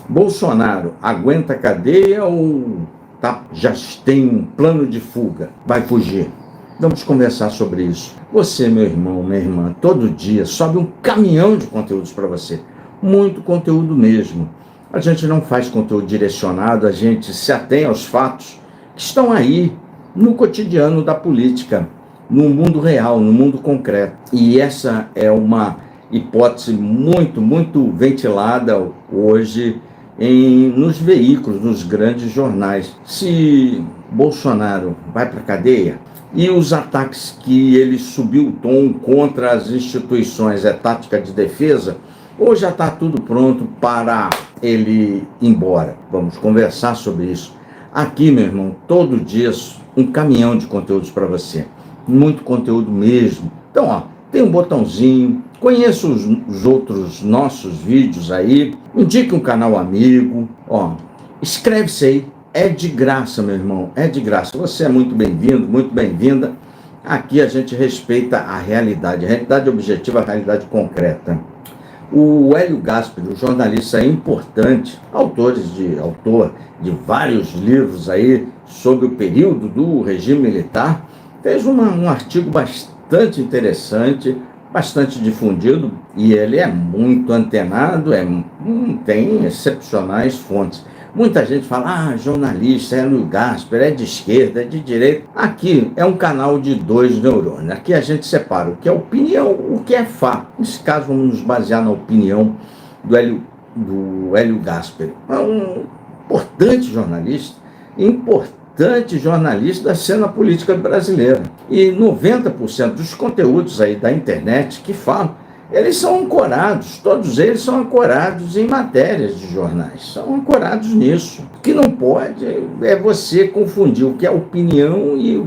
Bolsonaro aguenta a cadeia ou já tem um plano de fuga? Vai fugir? Vamos conversar sobre isso. Você, meu irmão, minha irmã, todo dia sobe um caminhão de conteúdos para você. Muito conteúdo mesmo. A gente não faz conteúdo direcionado, a gente se atém aos fatos que estão aí no cotidiano da política, no mundo real, no mundo concreto. E essa é uma hipótese muito ventilada hoje nos veículos, nos grandes jornais. Se Bolsonaro vai para a cadeia e os ataques que ele subiu o tom contra as instituições é tática de defesa, ou já está tudo pronto para ele ir embora? Vamos conversar sobre isso. Aqui, meu irmão, todo dia um caminhão de conteúdos para você. Muito conteúdo mesmo. Então, ó, tem um botãozinho, conheça os outros nossos vídeos aí, indique um canal amigo, ó, inscreve-se aí, é de graça, meu irmão, é de graça. Você é muito bem-vindo, muito bem-vinda. Aqui a gente respeita a realidade objetiva, a realidade concreta. O Hélio Gaspari, um jornalista importante, autor de vários livros aí sobre o período do regime militar, fez um artigo bastante interessante, bastante difundido, e ele é muito antenado, tem excepcionais fontes. Muita gente fala, jornalista, Hélio Gaspari, é de esquerda, é de direita. Aqui é um canal de 2 neurônios. Aqui a gente separa o que é opinião, o que é fato. Nesse caso, vamos nos basear na opinião do Hélio Gaspari. É um importante jornalista da cena política brasileira. E 90% dos conteúdos aí da internet que falam, eles são ancorados, todos eles são ancorados em matérias de jornais, são ancorados nisso. O que não pode é você confundir o que é opinião e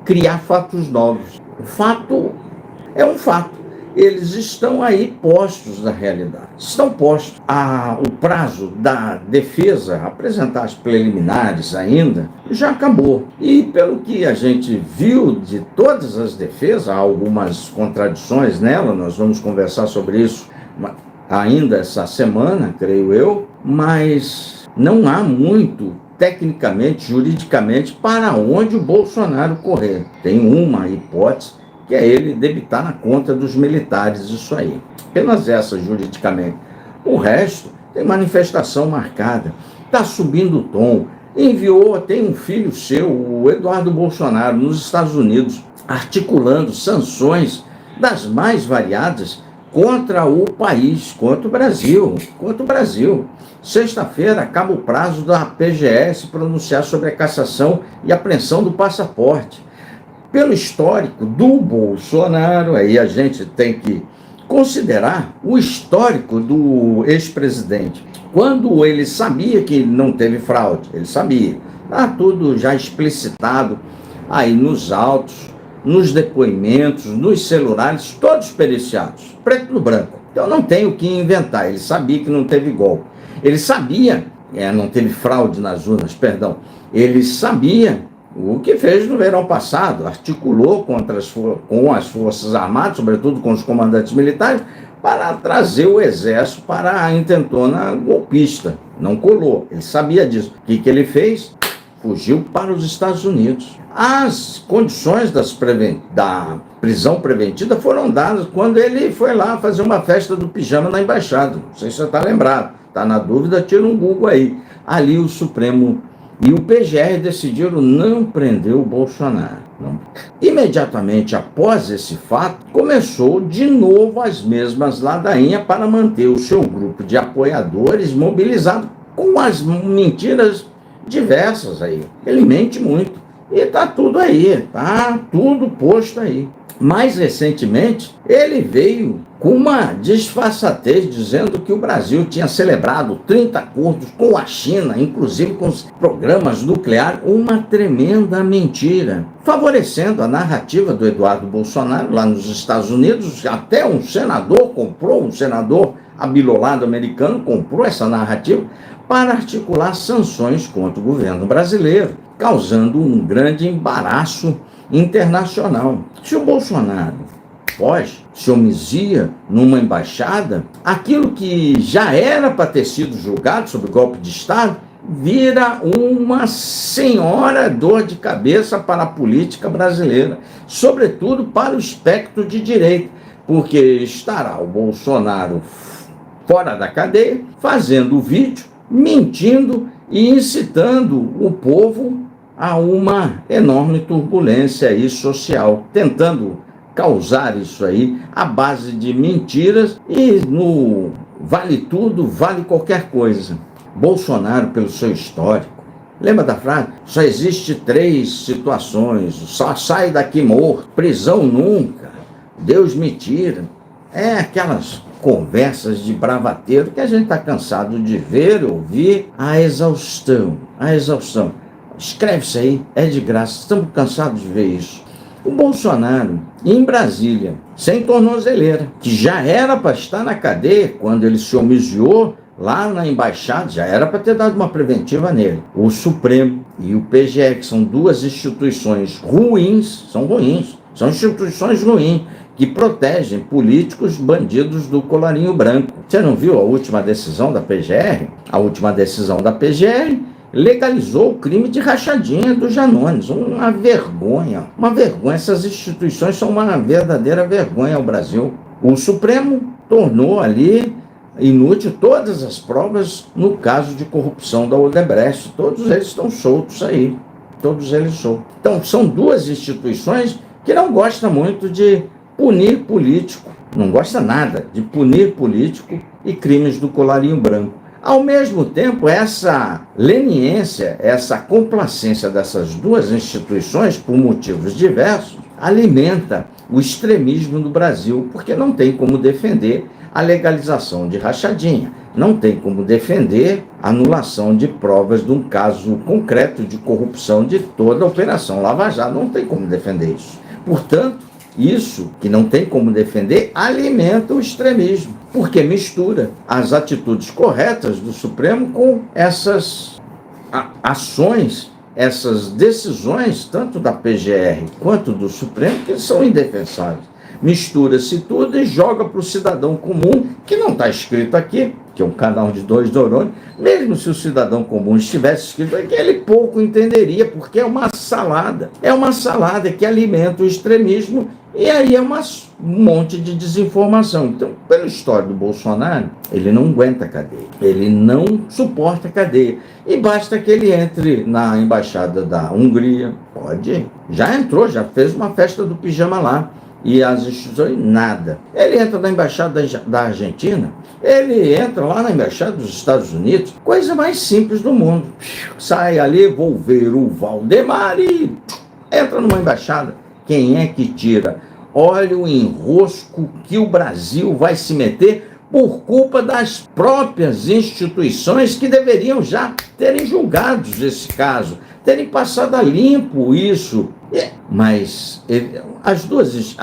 criar fatos novos. O fato é um fato. Eles estão aí postos na realidade. Estão postos. O prazo da defesa, apresentar as preliminares ainda, já acabou. E pelo que a gente viu de todas as defesas, há algumas contradições nela, nós vamos conversar sobre isso ainda essa semana, creio eu, mas não há muito, tecnicamente, juridicamente, para onde o Bolsonaro correr. Tem uma hipótese, que é ele debitar na conta dos militares, isso aí. Apenas essa, juridicamente. O resto tem manifestação marcada, está subindo o tom, tem um filho seu, o Eduardo Bolsonaro, nos Estados Unidos, articulando sanções das mais variadas contra o país, contra o Brasil. Sexta-feira acaba o prazo da PGS pronunciar sobre a cassação e apreensão do passaporte. Pelo histórico do Bolsonaro, aí a gente tem que considerar o histórico do ex-presidente. Quando ele sabia que não teve fraude, ele sabia. Está tudo já explicitado aí nos autos, nos depoimentos, nos celulares, todos periciados, preto no branco. Então não tem o que inventar, ele sabia que não teve golpe. Ele sabia, não teve fraude nas urnas, perdão. Ele sabia o que fez no verão passado, articulou com as Forças Armadas, sobretudo com os comandantes militares, para trazer o exército para a intentona golpista. Não colou, ele sabia disso. O que ele fez? Fugiu para os Estados Unidos. As condições da prisão preventiva foram dadas quando ele foi lá fazer uma festa do pijama na embaixada. Não sei se você está lembrado. Está na dúvida, tira um Google aí. Ali o Supremo e o PGR decidiram não prender o Bolsonaro. Não. Imediatamente após esse fato, começou de novo as mesmas ladainhas para manter o seu grupo de apoiadores mobilizado com as mentiras diversas aí. Ele mente muito. E está tudo aí, está tudo posto aí. Mais recentemente, ele veio com uma disfarçatez dizendo que o Brasil tinha celebrado 30 acordos com a China, inclusive com os programas nucleares, uma tremenda mentira, favorecendo a narrativa do Eduardo Bolsonaro lá nos Estados Unidos. Até um senador abilolado americano comprou essa narrativa para articular sanções contra o governo brasileiro, causando um grande embaraço internacional. Se o Bolsonaro foge, se homizia numa embaixada, aquilo que já era para ter sido julgado sob golpe de Estado, vira uma senhora dor de cabeça para a política brasileira, sobretudo para o espectro de direita, porque estará o Bolsonaro fora da cadeia, fazendo vídeo, mentindo e incitando o povo a uma enorme turbulência aí social, tentando causar isso aí à base de mentiras e no vale tudo, vale qualquer coisa. Bolsonaro, pelo seu histórico, lembra da frase? Só existe 3 situações, só sai daqui morto, prisão nunca, Deus me tira. É aquelas conversas de bravateiro que a gente está cansado de ver, ouvir, a exaustão. Escreve isso aí, é de graça, estamos cansados de ver isso. O Bolsonaro, em Brasília, sem tornozeleira, que já era para estar na cadeia quando ele se homiziou lá na embaixada, já era para ter dado uma preventiva nele. O Supremo e o PGE, que são 2 instituições ruins, são instituições ruins, que protegem políticos bandidos do colarinho branco. Você não viu a última decisão da PGR? A última decisão da PGR legalizou o crime de rachadinha dos Janones. Uma vergonha. Essas instituições são uma verdadeira vergonha ao Brasil. O Supremo tornou ali inútil todas as provas no caso de corrupção da Odebrecht. Todos eles estão soltos aí. Todos eles soltos. Então, são 2 instituições que não gostam muito de punir político. Não gosta nada de punir político e crimes do colarinho branco. Ao mesmo tempo, essa leniência, essa complacência dessas 2 instituições, por motivos diversos, alimenta o extremismo no Brasil, porque não tem como defender a legalização de rachadinha, não tem como defender a anulação de provas de um caso concreto de corrupção de toda a Operação Lava Jato, não tem como defender isso. Portanto, isso, que não tem como defender, alimenta o extremismo, porque mistura as atitudes corretas do Supremo com essas ações, essas decisões, tanto da PGR quanto do Supremo, que são indefensáveis. Mistura-se tudo e joga para o cidadão comum, que não está escrito aqui, que é um canal de 2 neurônios. Mesmo se o cidadão comum estivesse escrito aqui, ele pouco entenderia, porque é uma salada. É uma salada que alimenta o extremismo e aí é um monte de desinformação. Então, pela história do Bolsonaro, ele não aguenta a cadeia. Ele não suporta a cadeia. E basta que ele entre na embaixada da Hungria. Pode. Já entrou, já fez uma festa do pijama lá. E as instituições, nada. Ele entra na embaixada da Argentina, ele entra lá na embaixada dos Estados Unidos, coisa mais simples do mundo. Sai ali, vou ver o Valdemar e entra numa embaixada. Quem é que tira? Olha o enrosco que o Brasil vai se meter por culpa das próprias instituições que deveriam já terem julgado esse caso, terem passado a limpo isso. Mas as 2,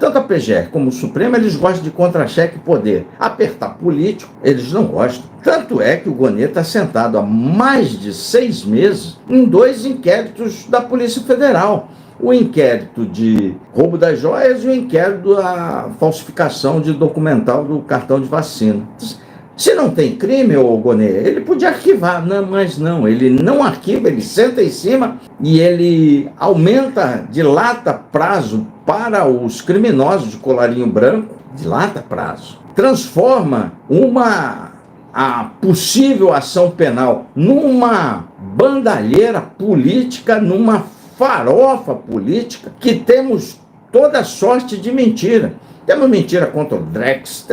tanto a PGR como o Supremo, eles gostam de contra-cheque poder. Apertar político, eles não gostam. Tanto é que o Gonê está sentado há mais de 6 meses em 2 inquéritos da Polícia Federal. O inquérito de roubo das joias e o inquérito da falsificação de documental do cartão de vacina. Se não tem crime, ô Gonê, ele podia arquivar, não, mas não, ele não arquiva, ele senta em cima e ele aumenta, dilata prazo para os criminosos de colarinho branco, dilata prazo, transforma a possível ação penal numa bandalheira política, numa farofa política, que temos toda sorte de mentira. Temos mentira contra o Drex,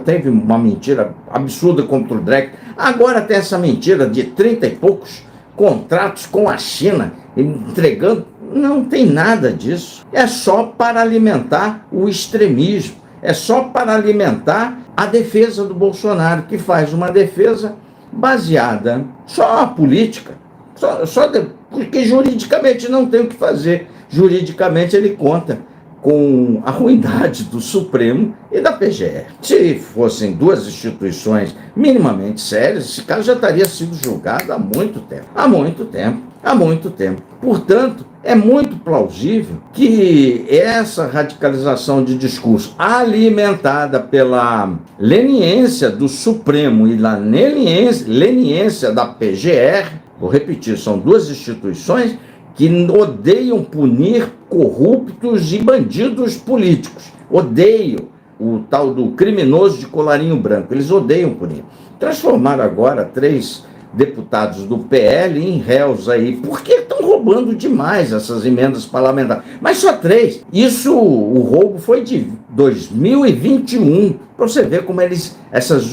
teve uma mentira absurda contra o Drex, agora tem essa mentira de 30 e poucos contratos com a China, entregando, não tem nada disso. É só para alimentar o extremismo, é só para alimentar a defesa do Bolsonaro, que faz uma defesa baseada só na política, porque juridicamente não tem o que fazer. Juridicamente ele conta com a ruindade do Supremo e da PGR. Se fossem 2 instituições minimamente sérias, esse caso já teria sido julgado há muito tempo. Há muito tempo. há muito tempo. Portanto, é muito plausível que essa radicalização de discurso alimentada pela leniência do Supremo e da leniência da PGR, vou repetir, são duas instituições que odeiam punir corruptos e bandidos políticos, odeiam o tal do criminoso de colarinho branco, eles odeiam punir. Transformaram agora 3 deputados do PL em réus aí, porque estão roubando demais essas emendas parlamentares. Mas só 3. Isso, o roubo foi de 2021. Para você ver como essas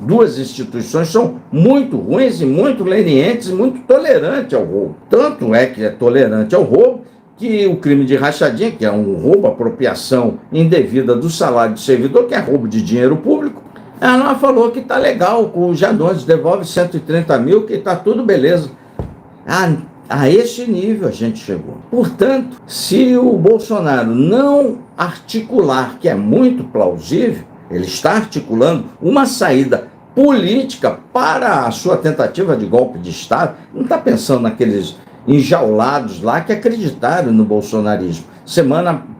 duas instituições são muito ruins e muito lenientes e muito tolerantes ao roubo. Tanto é que é tolerante ao roubo que o crime de rachadinha, que é um roubo, apropriação indevida do salário do servidor, que é roubo de dinheiro público, ela falou que está legal, com o Janones devolve 130 mil, que está tudo beleza. A este nível a gente chegou. Portanto, se o Bolsonaro não articular, que é muito plausível, ele está articulando uma saída política para a sua tentativa de golpe de Estado, não está pensando naqueles enjaulados lá que acreditaram no bolsonarismo.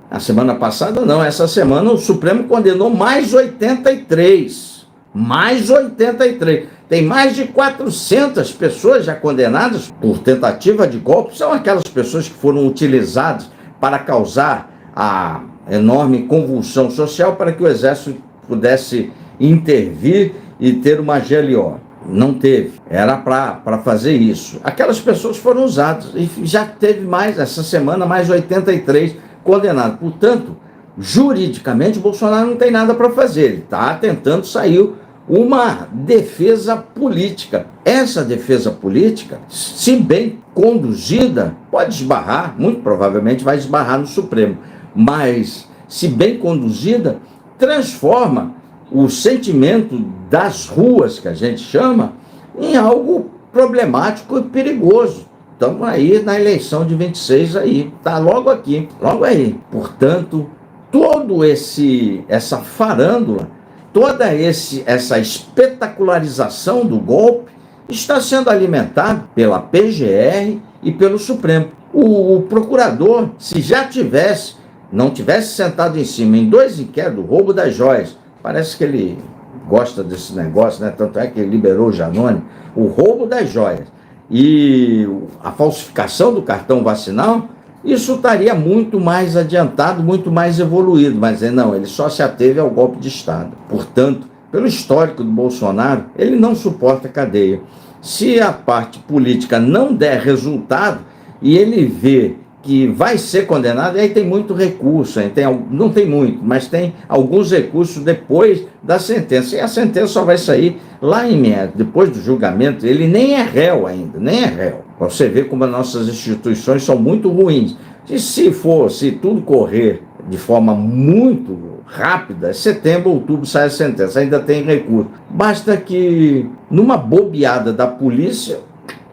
A semana passada não, essa semana o Supremo condenou mais 83. Mais 83. Tem mais de 400 pessoas já condenadas por tentativa de golpe. São aquelas pessoas que foram utilizadas para causar a enorme convulsão social para que o Exército pudesse intervir e ter uma GLO. Não teve, era para fazer isso. Aquelas pessoas foram usadas e já teve mais, essa semana, mais 83 condenados. Portanto, juridicamente, o Bolsonaro não tem nada para fazer. Ele está tentando sair uma defesa política. Essa defesa política, se bem conduzida, pode esbarrar, muito provavelmente vai esbarrar no Supremo, mas, se bem conduzida, transforma o sentimento das ruas, que a gente chama, em algo problemático e perigoso. Estamos aí na eleição de 26 aí, está logo aqui, logo aí. Portanto, essa farândula, toda essa espetacularização do golpe está sendo alimentada pela PGR e pelo Supremo. O procurador, se já não tivesse sentado em cima em 2 inquéritos, o roubo das joias, parece que ele gosta desse negócio, né? Tanto é que ele liberou o Janones, o roubo das joias e a falsificação do cartão vacinal, isso estaria muito mais adiantado, muito mais evoluído, mas não, ele só se ateve ao golpe de Estado. Portanto, pelo histórico do Bolsonaro, ele não suporta cadeia. Se a parte política não der resultado e ele vê que vai ser condenado, aí tem muito recurso, não tem muito, mas tem alguns recursos depois da sentença, e a sentença só vai sair lá em meados, depois do julgamento. Ele nem é réu ainda, nem é réu, para você ver como as nossas instituições são muito ruins. E se tudo correr de forma muito rápida, setembro, outubro sai a sentença, ainda tem recurso. Basta que, numa bobeada da polícia,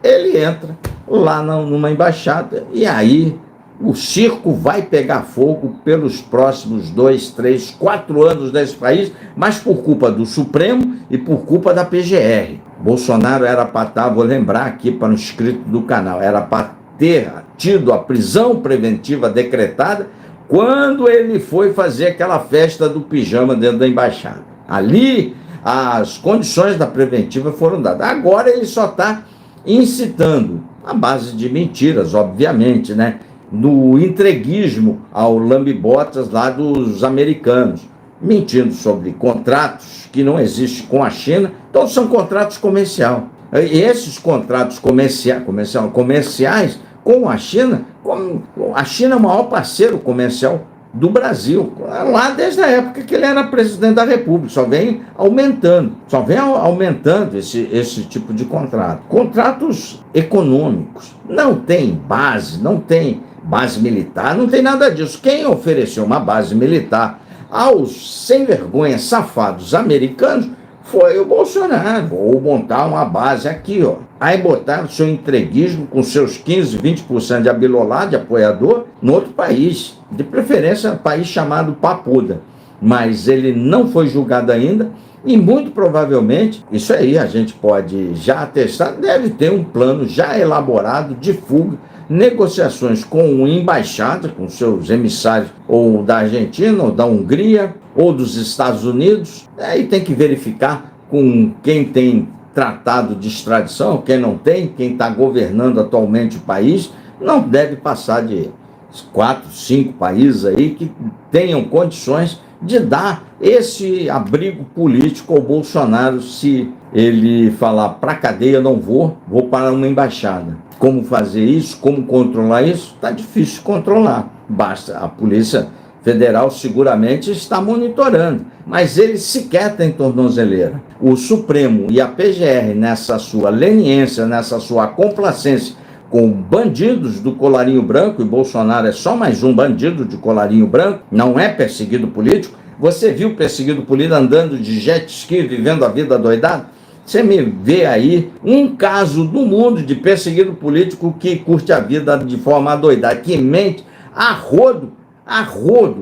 ele entra lá numa embaixada e aí o circo vai pegar fogo pelos próximos 2, 3, 4 anos desse país, mas por culpa do Supremo e por culpa da PGR. Bolsonaro era para estar, vou lembrar aqui para o inscrito do canal, era para ter tido a prisão preventiva decretada quando ele foi fazer aquela festa do pijama dentro da embaixada. Ali as condições da preventiva foram dadas. Agora ele só está incitando, à base de mentiras, obviamente, né? No entreguismo ao lambe-botas lá dos americanos, mentindo sobre contratos que não existem com a China. Todos são contratos comerciais. E esses contratos comerciais com a China é o maior parceiro comercial do Brasil, lá desde a época que ele era presidente da República, só vem aumentando esse tipo de contrato. Contratos econômicos, não tem base militar, não tem nada disso. Quem ofereceu uma base militar aos sem vergonha safados americanos foi o Bolsonaro. Vou montar uma base aqui, ó. Aí botaram seu entreguismo com seus 15, 20% de abilolado, de apoiador, no outro país, de preferência um país chamado Papuda. Mas ele não foi julgado ainda, E muito provavelmente, isso aí a gente pode já atestar, deve ter um plano já elaborado de fuga, negociações com embaixada, com seus emissários, ou da Argentina, ou da Hungria, ou dos Estados Unidos. Aí tem que verificar com quem tem tratado de extradição, quem não tem, quem está governando atualmente o país. Não deve passar de 4, 5 países aí que tenham condições de dar esse abrigo político ao Bolsonaro. Se ele falar para a cadeia, não vou para uma embaixada. Como fazer isso, como controlar isso? Está difícil de controlar. Basta, a Polícia Federal seguramente está monitorando, mas ele sequer tem tornozeleira. O Supremo e a PGR, nessa sua leniência, nessa sua complacência com bandidos do colarinho branco, e Bolsonaro é só mais um bandido de colarinho branco, não é perseguido político. Você viu perseguido político andando de jet ski, vivendo a vida doidada? Você me vê aí um caso do mundo de perseguido político que curte a vida de forma adoidada, que mente a rodo,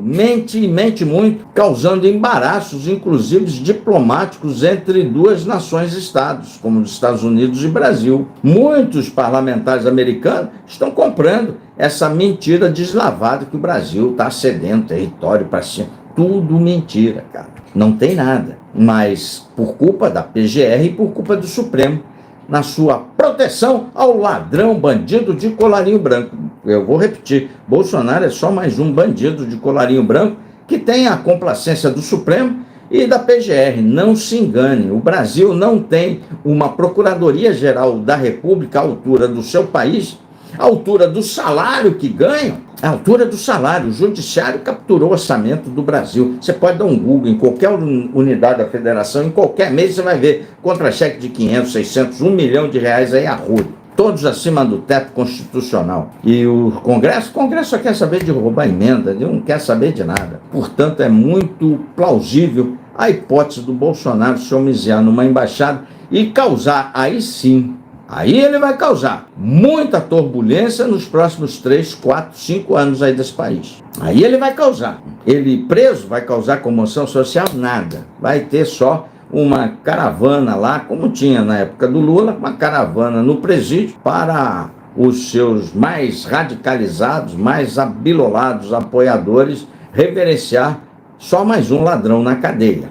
mente e mente muito, causando embaraços, inclusive diplomáticos, entre duas nações-estados, como os Estados Unidos e Brasil. Muitos parlamentares americanos estão comprando essa mentira deslavada que o Brasil está cedendo território para cima. Tudo mentira, cara. Não tem nada. Mas por culpa da PGR e por culpa do Supremo, na sua proteção ao ladrão bandido de colarinho branco. Eu vou repetir, Bolsonaro é só mais um bandido de colarinho branco que tem a complacência do Supremo e da PGR. Não se engane, o Brasil não tem uma Procuradoria-Geral da República à altura do seu país, à altura do salário que ganham, à altura do salário. O Judiciário capturou o orçamento do Brasil. Você pode dar um Google em qualquer unidade da federação, em qualquer mês você vai ver contra-cheque de 500, 600, 1 milhão de reais aí a rodo. Todos acima do teto constitucional. E o Congresso só quer saber de roubar emenda, ele não quer saber de nada. Portanto, é muito plausível a hipótese do Bolsonaro se homiziar numa embaixada e causar, aí sim, aí ele vai causar muita turbulência nos próximos 3, 4, 5 anos aí desse país. Aí ele vai causar. Ele preso vai causar comoção social? Nada. Vai ter só uma caravana lá, como tinha na época do Lula, uma caravana no presídio para os seus mais radicalizados, mais abilolados apoiadores reverenciar só mais um ladrão na cadeia.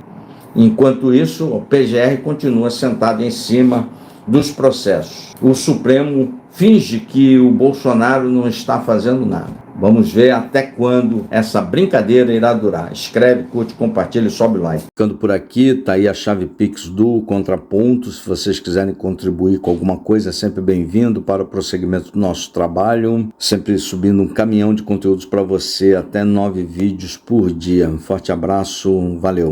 Enquanto isso, o PGR continua sentado em cima dos processos. O Supremo finge que o Bolsonaro não está fazendo nada. Vamos ver até quando essa brincadeira irá durar. Escreve, curte, compartilha e sobe o like. Ficando por aqui, tá aí a chave Pix do Contraponto. Se vocês quiserem contribuir com alguma coisa, é sempre bem-vindo para o prosseguimento do nosso trabalho. Sempre subindo um caminhão de conteúdos para você, até 9 vídeos por dia. Um forte abraço, valeu!